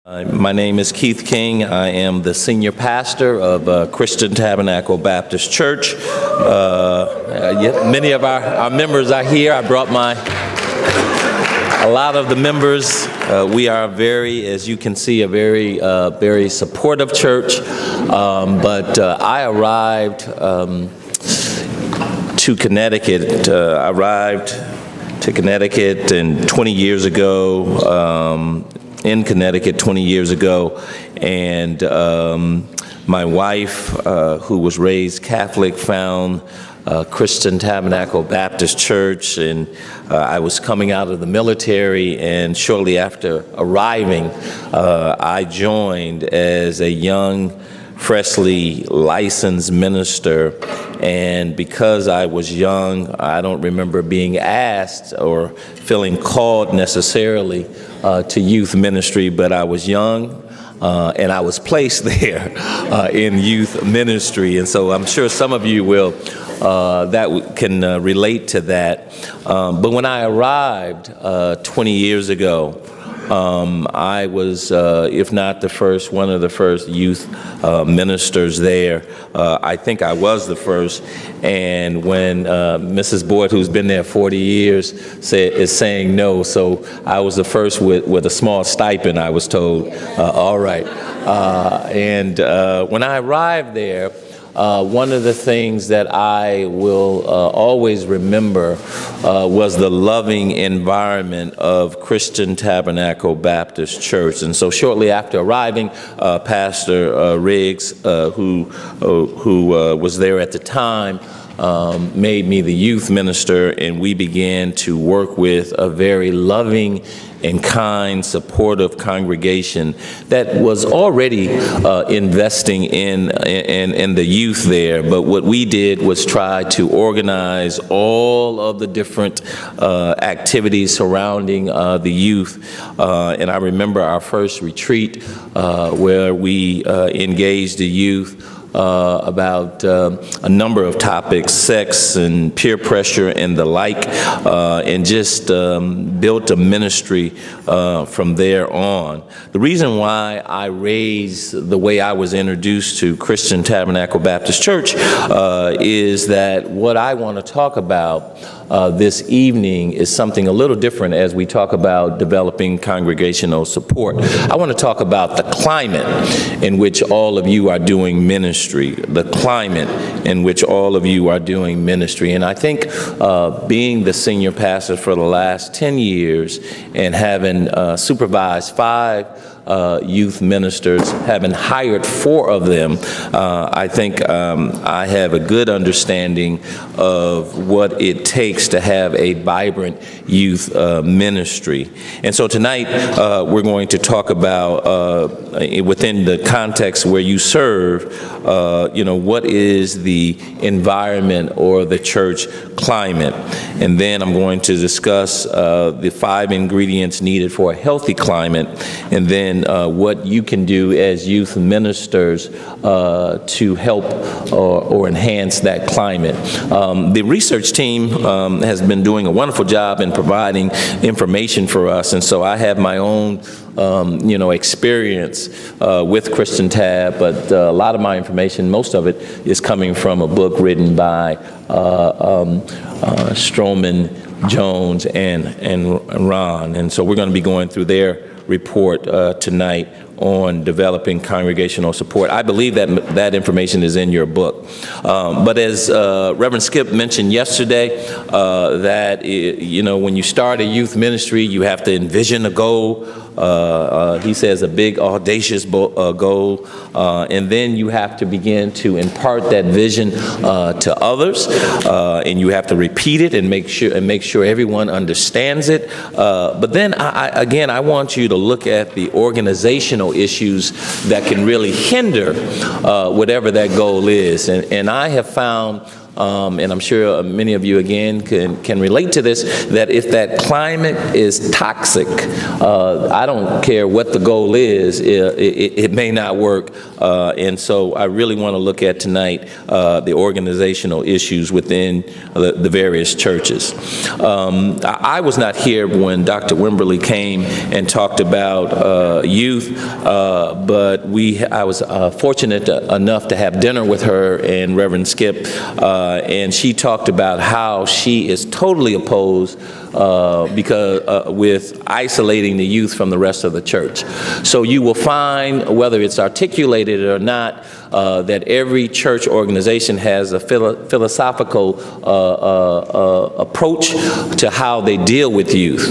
My name is Keith King. I am the senior pastor of Christian Tabernacle Baptist Church. Many of our members are here. I brought a lot of the members. We are as you can see, a very supportive church. But I arrived to Connecticut. And 20 years ago. In Connecticut 20 years ago, and my wife, who was raised Catholic, found Christian Tabernacle Baptist Church, and I was coming out of the military, and shortly after arriving, I joined as a young, freshly licensed minister. And because I was young, I don't remember being asked or feeling called necessarily to youth ministry, but I was young and I was placed there in youth ministry. And so I'm sure some of you can relate to that. But when I arrived 20 years ago, I was, if not the first, one of the first youth ministers there. I think I was the first. And when Mrs. Boyd, who's been there 40 years, is saying no, so I was the first with a small stipend, I was told. All right. And when I arrived there, one of the things that I will always remember was the loving environment of Christian Tabernacle Baptist Church. And so shortly after arriving, Pastor Riggs, who was there at the time, made me the youth minister, and we began to work with a very loving and kind, supportive congregation that was already investing in the youth there. But what we did was try to organize all of the different activities surrounding the youth. And I remember our first retreat where we engaged the youth about a number of topics, sex and peer pressure and the like, and just built a ministry from there on. The reason why I raised the way I was introduced to Christian Tabernacle Baptist Church is that what I want to talk about this evening is something a little different as we talk about developing congregational support. I want to talk about the climate in which all of you are doing ministry, the climate in which all of you are doing ministry. And I think being the senior pastor for the last 10 years and having supervised 5 youth ministers, having hired 4 of them, I think I have a good understanding of what it takes to have a vibrant youth ministry. And so tonight we're going to talk about, within the context where you serve, what is the environment or the church climate. And then I'm going to discuss the 5 ingredients needed for a healthy climate, and then what you can do as youth ministers to help or enhance that climate. The research team has been doing a wonderful job in providing information for us, and so I have my own experience with Christian Tab, but a lot of my information, most of it, is coming from a book written by Stroman, Jones, and Ron. And so we're going to be going through their report tonight on developing congregational support. I believe that information is in your book. But as Reverend Skip mentioned yesterday, that when you start a youth ministry, you have to envision a goal. He says a big, audacious goal, and then you have to begin to impart that vision to others, and you have to repeat it and make sure everyone understands it. But then I want you to look at the organizational issues that can really hinder whatever that goal is, and I have found and I'm sure many of you again can relate to this, that if that climate is toxic, I don't care what the goal is, it may not work. And so I really want to look at tonight the organizational issues within the various churches. I was not here when Dr. Wimberly came and talked about youth, but I was fortunate enough to have dinner with her and Reverend Skip, and she talked about how she is totally opposed with isolating the youth from the rest of the church. So you will find, whether it's articulated or not, that every church organization has a philosophical approach to how they deal with youth.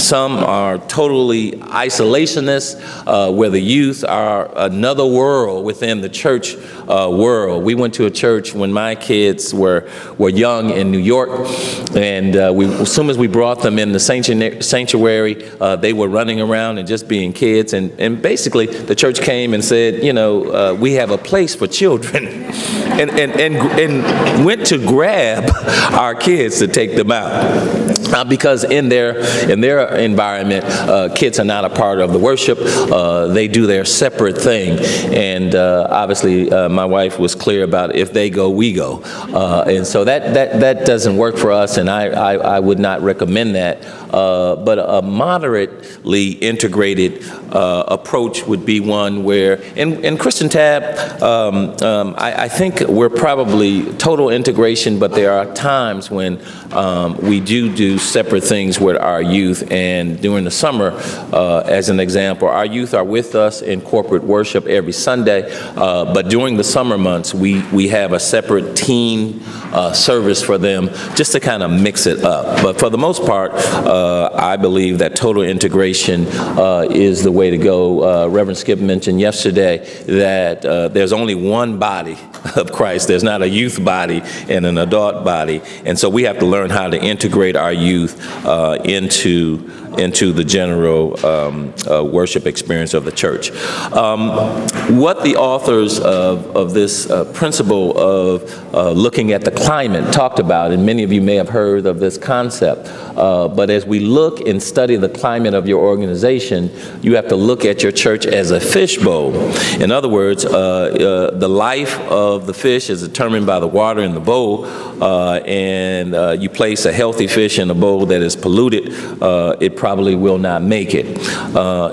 Some are totally isolationist, where the youth are another world within the church world. We went to a church when my kids were young in New York, and as soon as we brought them in the sanctuary, they were running around and just being kids, and basically the church came and said, you know, we have a place for children, and went to grab our kids to take them out. Because in their environment, kids are not a part of the worship. They do their separate thing, and obviously my wife was clear about if they go, we go, and so that doesn't work for us, and I would not recommend that. But a moderately integrated approach would be one where, in Christian Tab, I think we're probably total integration, but there are times when we do separate things with our youth. And during the summer, as an example, our youth are with us in corporate worship every Sunday, but during the summer months, we have a separate teen service for them, just to kind of mix it up. But for the most part, I believe that total integration is the way to go. Reverend Skip mentioned yesterday that there's only one body of Christ. There's not a youth body and an adult body. And so we have to learn how to integrate our youth into the general worship experience of the church. What the authors of this principle of looking at the climate talked about, and many of you may have heard of this concept, but as we look and study the climate of your organization, you have to look at your church as a fishbowl. In other words, the life of the fish is determined by the water in the bowl, and you place a healthy fish in a bowl that is polluted, it probably will not make it.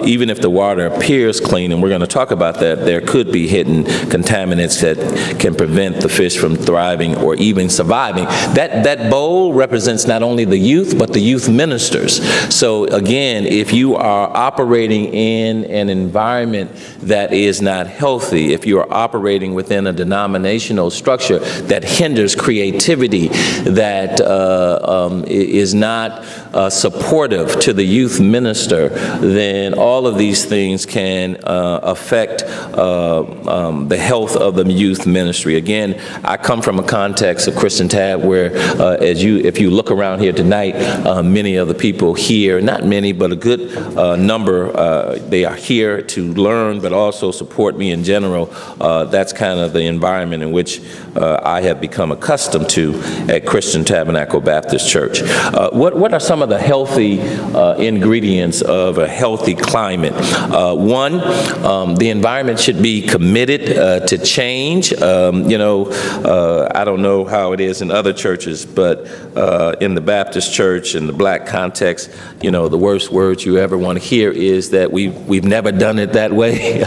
Even if the water appears clean, and we're going to talk about that, there could be hidden contaminants that can prevent the fish from thriving or even surviving. That bowl represents not only the youth, but the youth ministers. So again, if you are operating in an environment that is not healthy, if you are operating within a denominational structure that hinders creativity, that is not supportive to the youth minister, then all of these things can affect the health of the youth ministry. Again, I come from a context of Christian Tab where, if you look around here tonight, many of the people here, not many, but a good number, they are here to learn, but also support me in general. That's kind of the environment in which I have become accustomed to at Christian Tabernacle Baptist Church. What are some of the healthy ingredients of a healthy climate? One, the environment should be committed to change. I don't know how it is in other churches, but in the Baptist church, in the black context, the worst words you ever want to hear is that we've never done it that way.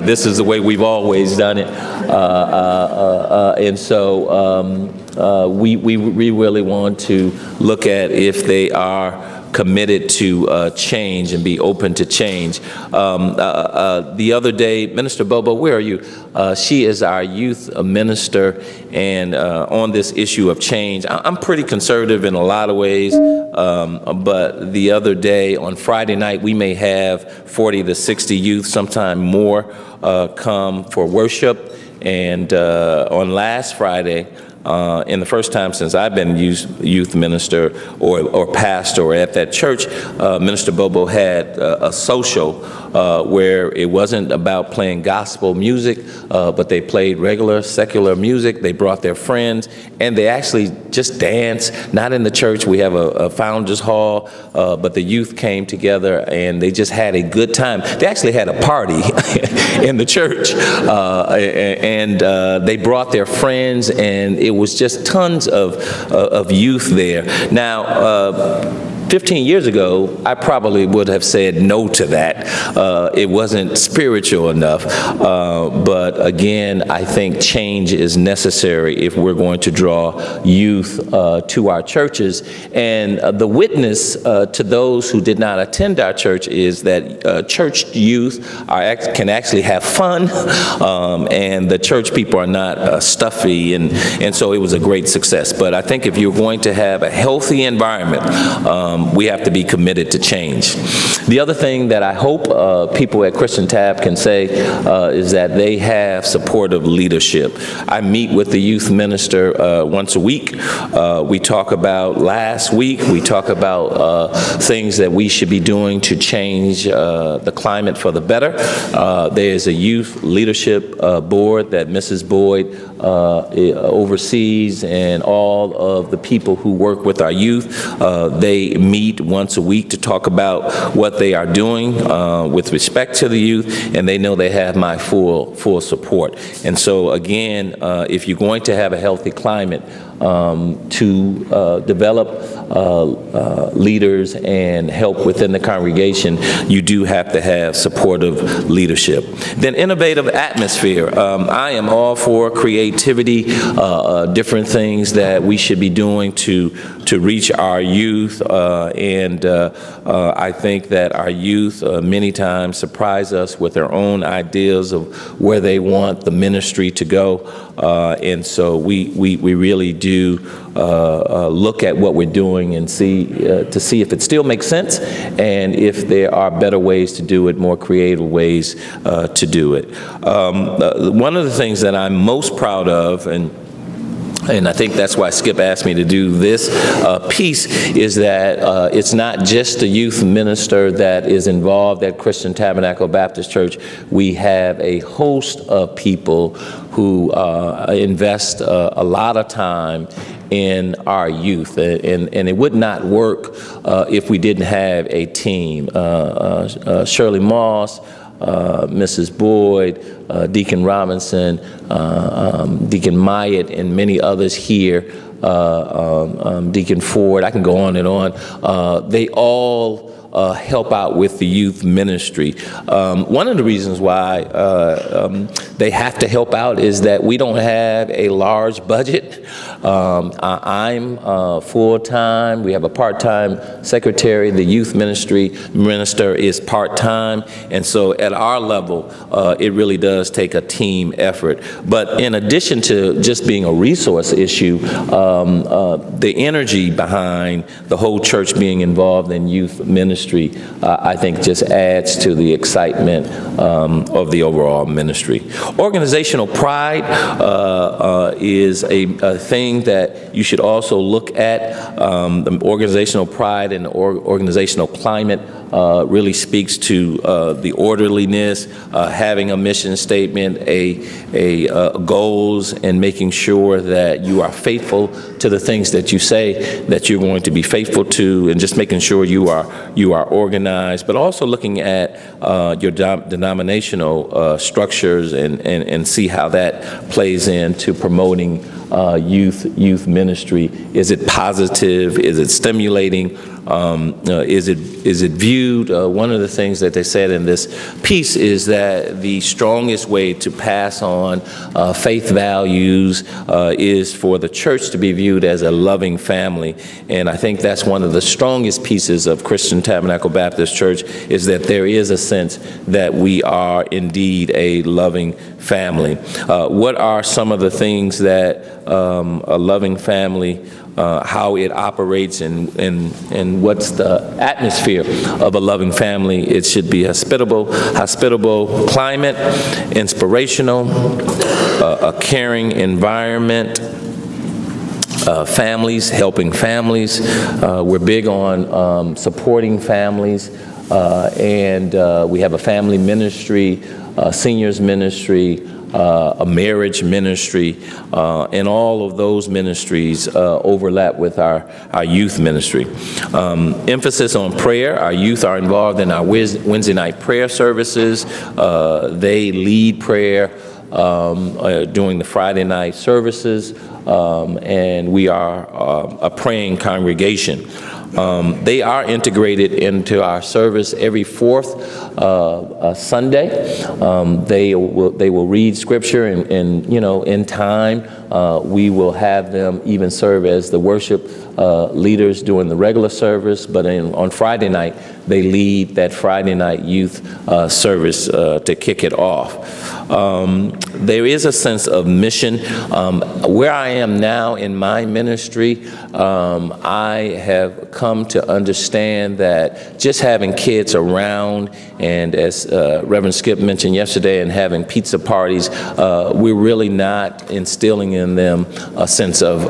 This is the way we've always done it. And so we really want to look at if they are committed to change and be open to change. The other day, Minister Bobo, where are you? She is our youth minister, and on this issue of change, I'm pretty conservative in a lot of ways, but the other day, on Friday night, we may have 40 to 60 youth, sometime more, come for worship, and on last Friday, in the first time since I've been youth minister or pastor at that church, Minister Bobo had a social where it wasn't about playing gospel music, but they played regular secular music. They brought their friends, and they actually just danced, not in the church. We have a founders hall, but the youth came together and they just had a good time. They actually had a party in the church, and they brought their friends, and it was just tons of youth there. Now, 15 years ago, I probably would have said no to that. It wasn't spiritual enough. But again, I think change is necessary if we're going to draw youth to our churches. And the witness to those who did not attend our church is that church youth can actually have fun, and the church people are not stuffy, and so it was a great success. But I think if you're going to have a healthy environment, we have to be committed to change. The other thing that I hope people at Christian Tab can say is that they have supportive leadership. I meet with the youth minister once a week. We talk about last week, we talk about things that we should be doing to change the climate for the better. There's a youth leadership board that Mrs. Boyd oversees, and all of the people who work with our youth, they meet once a week to talk about what they are doing with respect to the youth, and they know they have my full support. And so again, if you're going to have a healthy climate, to develop leaders and help within the congregation, you do have to have supportive leadership. Then innovative atmosphere. I am all for creativity, different things that we should be doing to reach our youth, and I think that our youth many times surprise us with their own ideas of where they want the ministry to go, and so we really do look at what we're doing and to see if it still makes sense, and if there are better ways to do it, more creative ways to do it. One of the things that I'm most proud of, and I think that's why Skip asked me to do this piece, is that it's not just a youth minister that is involved at Christian Tabernacle Baptist Church. We have a host of people who invest a lot of time in our youth, and it would not work if we didn't have a team. Shirley Moss, Mrs. Boyd, Deacon Robinson, Deacon Myatt, and many others here, Deacon Ford, I can go on and on. They all help out with the youth ministry. One of the reasons why they have to help out is that we don't have a large budget. I'm full-time. We have a part-time secretary. The youth minister is part-time. And so at our level, it really does take a team effort. But in addition to just being a resource issue, the energy behind the whole church being involved in youth ministry, I think just adds to the excitement of the overall ministry. Organizational pride is a thing that you should also look at. The organizational pride and organizational climate really speaks to the orderliness, having a mission statement, goals, and making sure that you are faithful to the things that you say that you're going to be faithful to, and just making sure you are organized, but also looking at your denominational structures and see how that plays into promoting youth ministry. Is it positive? Is it stimulating? Is it viewed? One of the things that they said in this piece is that the strongest way to pass on faith values is for the church to be viewed as a loving family. And I think that's one of the strongest pieces of Christian Tabernacle Baptist Church, is that there is a sense that we are indeed a loving family. What are some of the things that a loving family, how it operates, and what's the atmosphere of a loving family? It should be hospitable climate, inspirational, a caring environment, families, helping families. We're big on supporting families. and we have a family ministry, seniors ministry, a marriage ministry, and all of those ministries overlap with our youth ministry. Emphasis on prayer. Our youth are involved in our Wednesday night prayer services. They lead prayer during the Friday night services, and we are a praying congregation. They are integrated into our service every fourth Sunday. They will read scripture, and you know, in time we will have them even serve as the worship leaders during the regular service. But on Friday night, they lead that Friday night youth service to kick it off. There is a sense of mission. Where I am now in my ministry, I have come to understand that just having kids around, and as Reverend Skip mentioned yesterday, and having pizza parties, we're really not instilling in them a sense of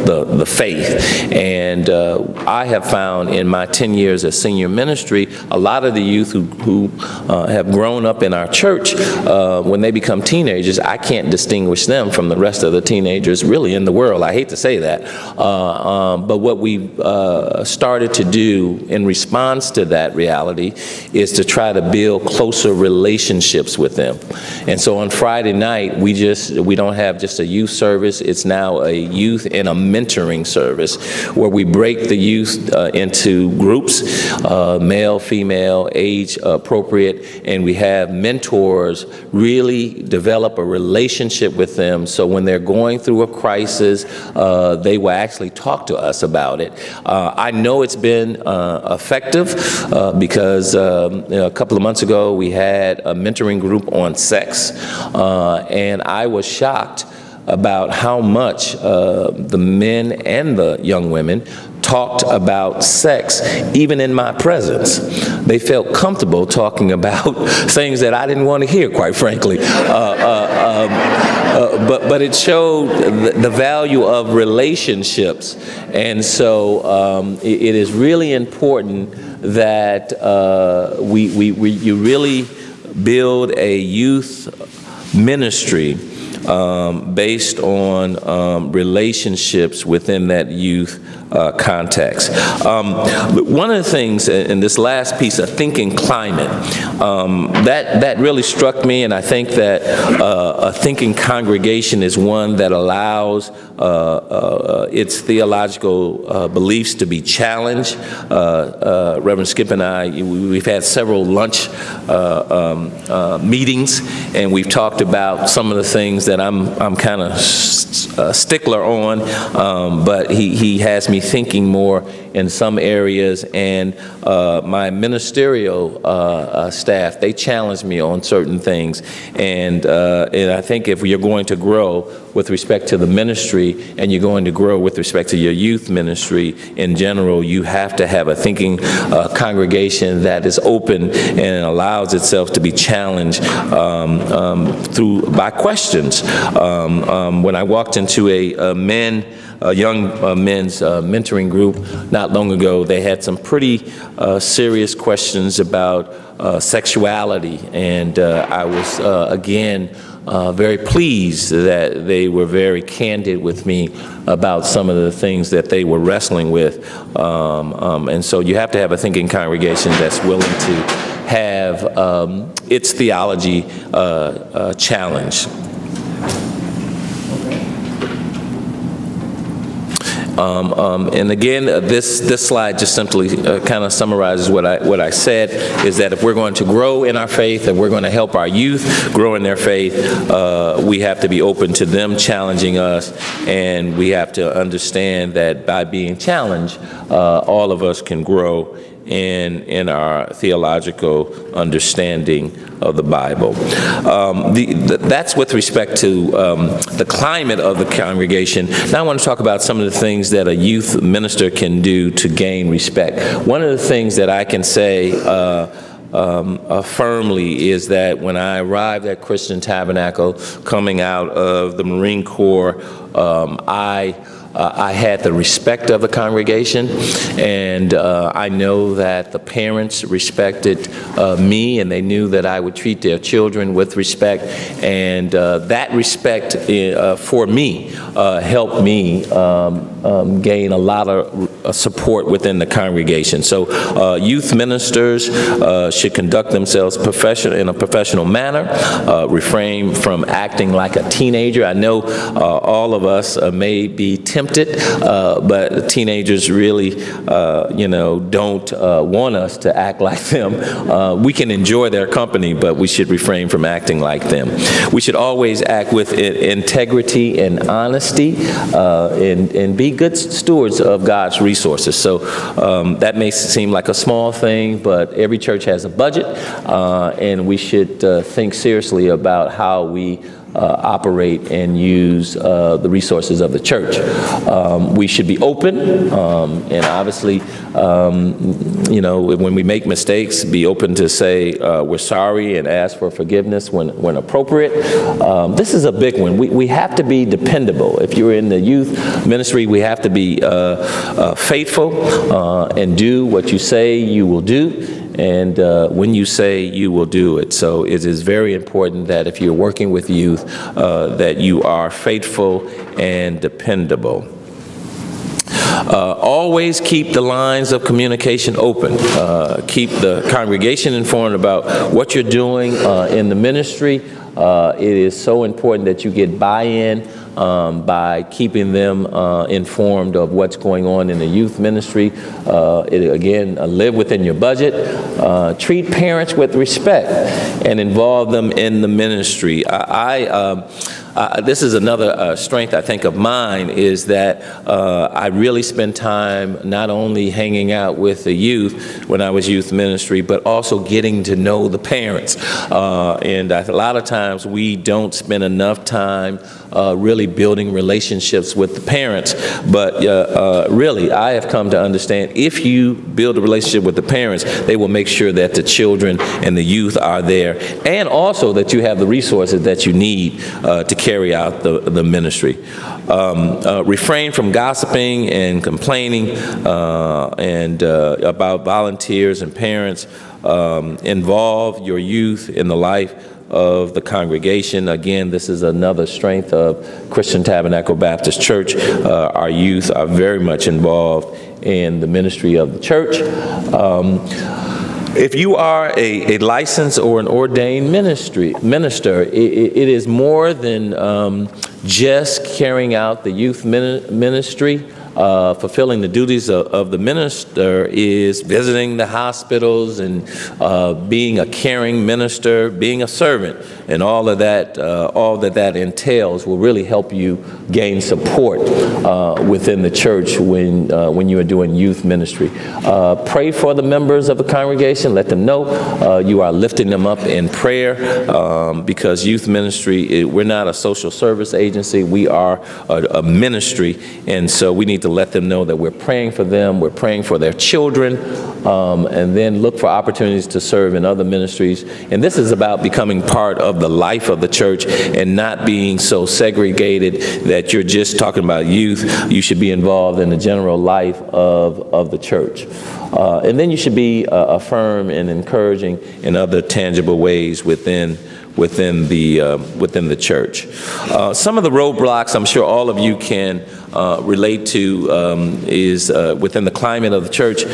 the faith. And I have found in my 10 years as senior ministry, a lot of the youth who have grown up in our church, when they become teenagers, I can't distinguish them from the rest of the teenagers really in the world. I hate to say that. But what we've started to do in response to that reality is to try to build closer relationships with them. And so on Friday night, we don't have just a youth service. It's now a youth and a mentoring service where we break the youth into groups, male, female, age appropriate, and we have mentors really develop a relationship with them, so when they're going through a crisis, they will actually talk to us about it. I know it's been effective because a couple of months ago we had a mentoring group on sex, and I was shocked about how much the men and the young women talked about sex, even in my presence. They felt comfortable talking about things that I didn't want to hear, quite frankly. But it showed the value of relationships. And so it is really important that you really build a youth ministry based on relationships within that youth context. One of the things in this last piece, of thinking climate, that really struck me, and I think that a thinking congregation is one that allows its theological beliefs to be challenged. Reverend Skip and I, we've had several lunch meetings, and we've talked about some of the things that I'm kind of stickler on, but he has me thinking more in some areas, and my ministerial staff, they challenge me on certain things, and I think if you're going to grow with respect to the ministry, and you're going to grow with respect to your youth ministry in general, you have to have a thinking congregation that is open and allows itself to be challenged by questions. When I walked into a young men's mentoring group not long ago, they had some pretty serious questions about sexuality, and I was again very pleased that they were very candid with me about some of the things that they were wrestling with, and so you have to have a thinking congregation that's willing to have its theology challenged. And again, this slide just simply kind of summarizes what I said, is that if we're going to grow in our faith and we're going to help our youth grow in their faith, we have to be open to them challenging us, and we have to understand that by being challenged, all of us can grow in our theological understanding of the Bible. That's with respect to the climate of the congregation. Now I want to talk about some of the things that a youth minister can do to gain respect. One of the things that I can say firmly is that when I arrived at Christian Tabernacle coming out of the Marine Corps, I I had the respect of the congregation, and I know that the parents respected me, and they knew that I would treat their children with respect, and that respect for me helped me gain a lot of support within the congregation. So youth ministers should conduct themselves in a professional manner, refrain from acting like a teenager. I know all of us may be tempted, but teenagers really, don't want us to act like them. We can enjoy their company, but we should refrain from acting like them. We should always act with integrity and honesty, and be good stewards of God's resources. So that may seem like a small thing, but every church has a budget, and we should think seriously about how we operate and use the resources of the church. We should be open, and obviously, when we make mistakes, be open to say we're sorry and ask for forgiveness when appropriate. This is a big one. We have to be dependable. If you're in the youth ministry, we have to be faithful and do what you say you will do. And when you say you will do it. So it is very important that if you're working with youth, that you are faithful and dependable. Always keep the lines of communication open. Keep the congregation informed about what you're doing in the ministry. It is so important that you get buy-in by keeping them informed of what's going on in the youth ministry. Again, live within your budget. Treat parents with respect and involve them in the ministry. This is another strength, I think, of mine, is that I really spend time not only hanging out with the youth when I was youth ministry, but also getting to know the parents. And a lot of times we don't spend enough time really building relationships with the parents. But really, I have come to understand if you build a relationship with the parents, they will make sure that the children and the youth are there, and also that you have the resources that you need to carry out the ministry. Refrain from gossiping and complaining and about volunteers and parents. Involve your youth in the life of the congregation. Again, this is another strength of Christian Tabernacle Baptist Church. Our youth are very much involved in the ministry of the church. If you are a licensed or an ordained minister, it is more than just carrying out the youth ministry. Fulfilling the duties of the minister is visiting the hospitals and being a caring minister, being a servant, and all that entails will really help you gain support within the church when you are doing youth ministry. Pray for the members of the congregation. Let them know you are lifting them up in prayer, because youth ministry, we're not a social service agency. We are a ministry, and so we need to let them know that we're praying for them, we're praying for their children, and then look for opportunities to serve in other ministries. And this is about becoming part of the life of the church and not being so segregated that you're just talking about youth. You should be involved in the general life of the church. And then you should be affirm and encouraging in other tangible ways within the church. Some of the roadblocks I'm sure all of you can relate to is within the climate of the church.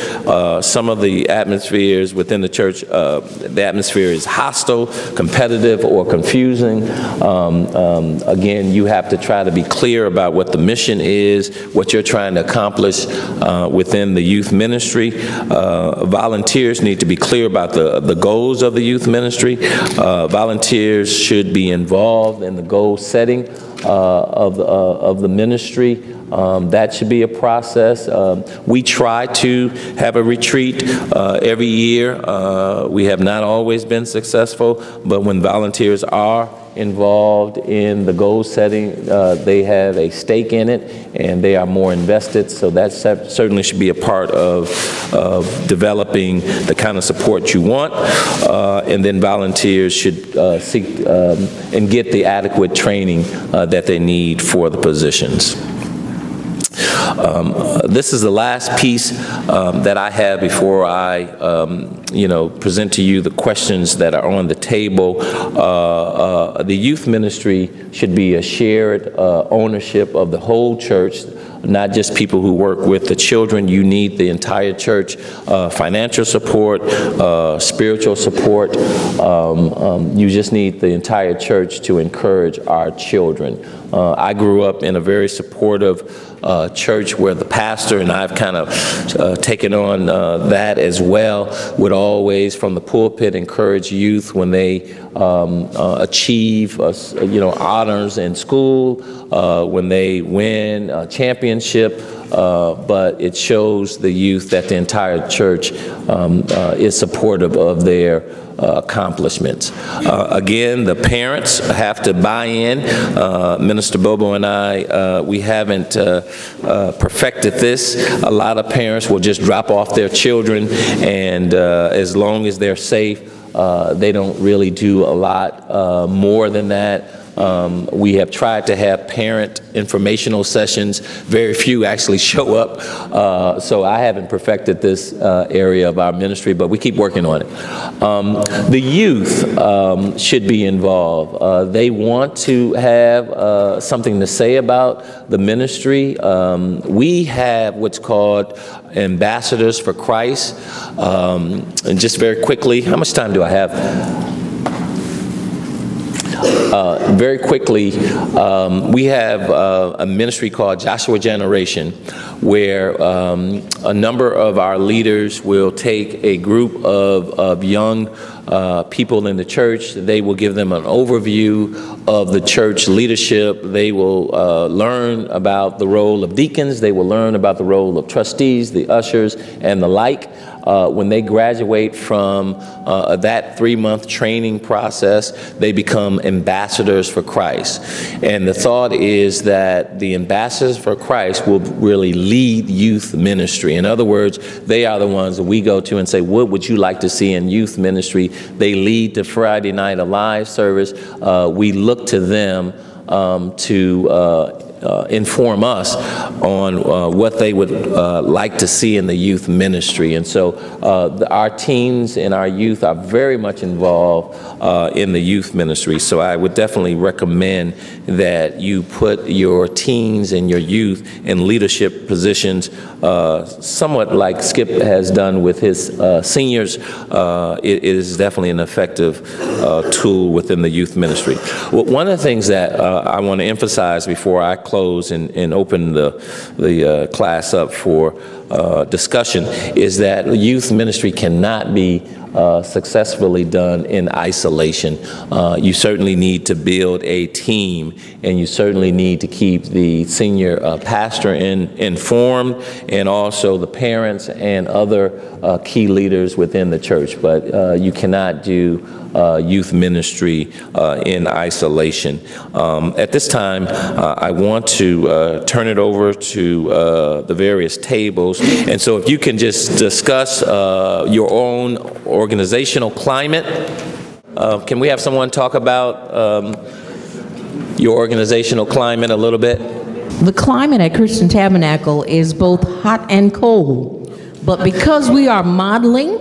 Some of the atmospheres within the church, the atmosphere is hostile, competitive, or confusing. Again, you have to try to be clear about what the mission is, what you're trying to accomplish within the youth ministry. Volunteers need to be clear about the goals of the youth ministry. Volunteers should be involved in the goal setting of the ministry. That should be a process. We try to have a retreat every year. We have not always been successful, but when volunteers are involved in the goal setting, they have a stake in it and they are more invested. So that certainly should be a part of developing the kind of support you want. And then volunteers should seek and get the adequate training that they need for the positions. This is the last piece that I have before I, present to you the questions that are on the table. The youth ministry should be a shared ownership of the whole church, not just people who work with the children. You need the entire church, financial support, spiritual support. You just need the entire church to encourage our children. I grew up in a very supportive church where the pastor, and I've kind of taken on that as well, would always from the pulpit encourage youth when they achieve honors in school, when they win a championship, but it shows the youth that the entire church is supportive of their accomplishments. Again, the parents have to buy in. Minister Bobo and I, we haven't perfected this. A lot of parents will just drop off their children, and as long as they're safe, they don't really do a lot more than that. We have tried to have parent informational sessions. Very few actually show up. So I haven't perfected this area of our ministry, but we keep working on it. The youth should be involved. They want to have something to say about the ministry. We have what's called Ambassadors for Christ. And just very quickly, how much time do I have? Very quickly, we have a ministry called Joshua Generation, where a number of our leaders will take a group of young people in the church. They will give them an overview of the church leadership. They will learn about the role of deacons. They will learn about the role of trustees, the ushers, and the like. When they graduate from that 3-month training process, they become ambassadors for Christ. And the thought is that the ambassadors for Christ will really lead youth ministry. In other words, they are the ones that we go to and say, what would you like to see in youth ministry? They lead the Friday Night Alive service. We look to them to inform us on what they would like to see in the youth ministry. And so our teens and our youth are very much involved in the youth ministry. So I would definitely recommend that you put your teens and your youth in leadership positions, somewhat like Skip has done with his seniors. It is definitely an effective tool within the youth ministry. Well, one of the things that I want to emphasize before I close and open the class up for discussion is that youth ministry cannot be successfully done in isolation. You certainly need to build a team, and you certainly need to keep the senior pastor informed, and also the parents and other key leaders within the church. But you cannot do youth ministry in isolation. At this time, I want to turn it over to the various tables. And so if you can just discuss your own organizational climate. Can we have someone talk about your organizational climate a little bit? The climate at Christian Tabernacle is both hot and cold. But because we are modeling,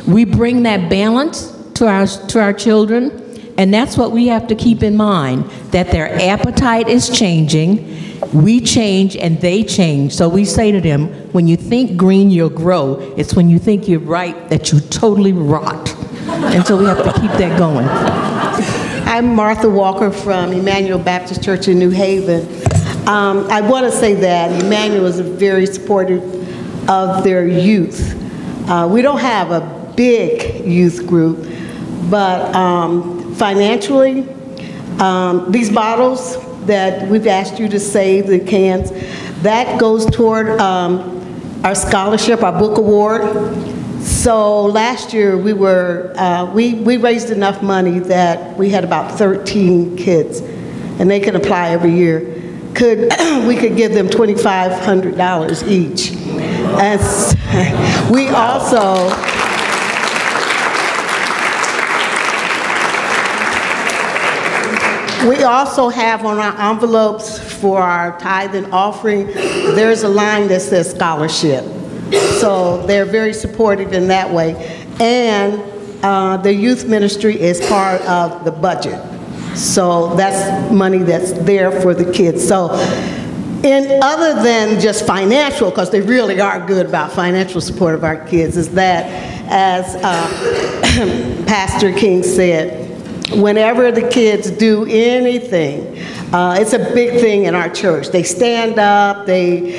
we bring that balance to our children, and that's what we have to keep in mind, that their appetite is changing, we change and they change. So we say to them, when you think green, you'll grow. It's when you think you're right that you totally rot. And so we have to keep that going. I'm Martha Walker from Emmanuel Baptist Church in New Haven. I want to say that Emmanuel is very supportive of their youth. We don't have a big youth group, but financially, these bottles that we've asked you to save, the cans, that goes toward our scholarship, our book award. So last year we raised enough money that we had about 13 kids, and they can apply every year. We could give them $2,500 each. And we also We also have on our envelopes for our tithe and offering, there's a line that says scholarship. So they're very supportive in that way. And the youth ministry is part of the budget. So that's money that's there for the kids. So other than just financial, because they really are good about financial support of our kids, is that, as Pastor King said, whenever the kids do anything, it's a big thing in our church. They stand up, they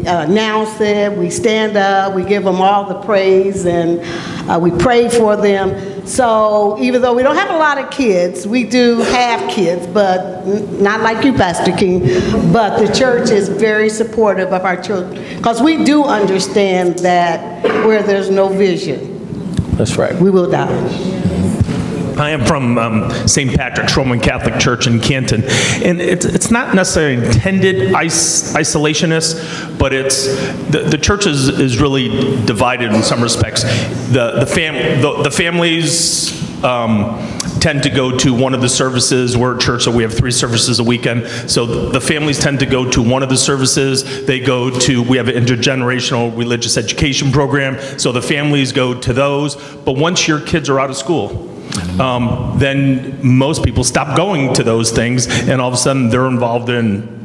announce it, we stand up, we give them all the praise, and we pray for them. So even though we don't have a lot of kids, we do have kids, but not like you, Pastor King, but the church is very supportive of our children, because we do understand that where there's no vision, that's right, we will die. I am from St. Patrick's Roman Catholic Church in Canton, and it's not necessarily intended isolationist, but it's the church is really divided in some respects. The families tend to go to one of the services. We're a church, so we have 3 services a weekend. So the families tend to go to one of the services. They go to, we have an intergenerational religious education program, so the families go to those. But once your kids are out of school, then most people stop going to those things, and all of a sudden they're involved in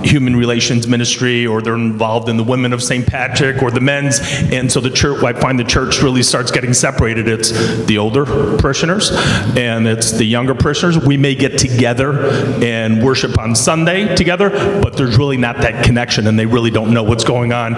human relations ministry, or they're involved in the Women of St. Patrick or the men's. And so the church, I find the church really starts getting separated. It's the older parishioners and it's the younger parishioners. We may get together and worship on Sunday together, but there's really not that connection, and they really don't know what's going on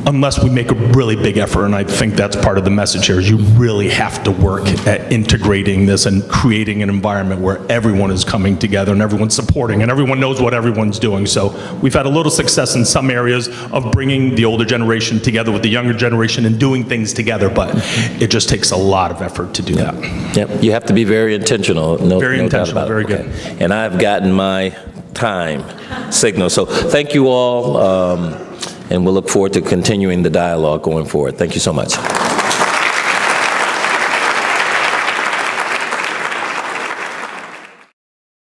unless we make a really big effort. And I think that's part of the message here, is you really have to work at integrating this and creating an environment where everyone is coming together and everyone's supporting and everyone knows what everyone's doing. So we've had a little success in some areas of bringing the older generation together with the younger generation and doing things together, but it just takes a lot of effort to do that. Yep, you have to be very intentional. Very intentional, very good. Okay. And I've gotten my time signal. So thank you all. And we'll look forward to continuing the dialogue going forward. Thank you so much.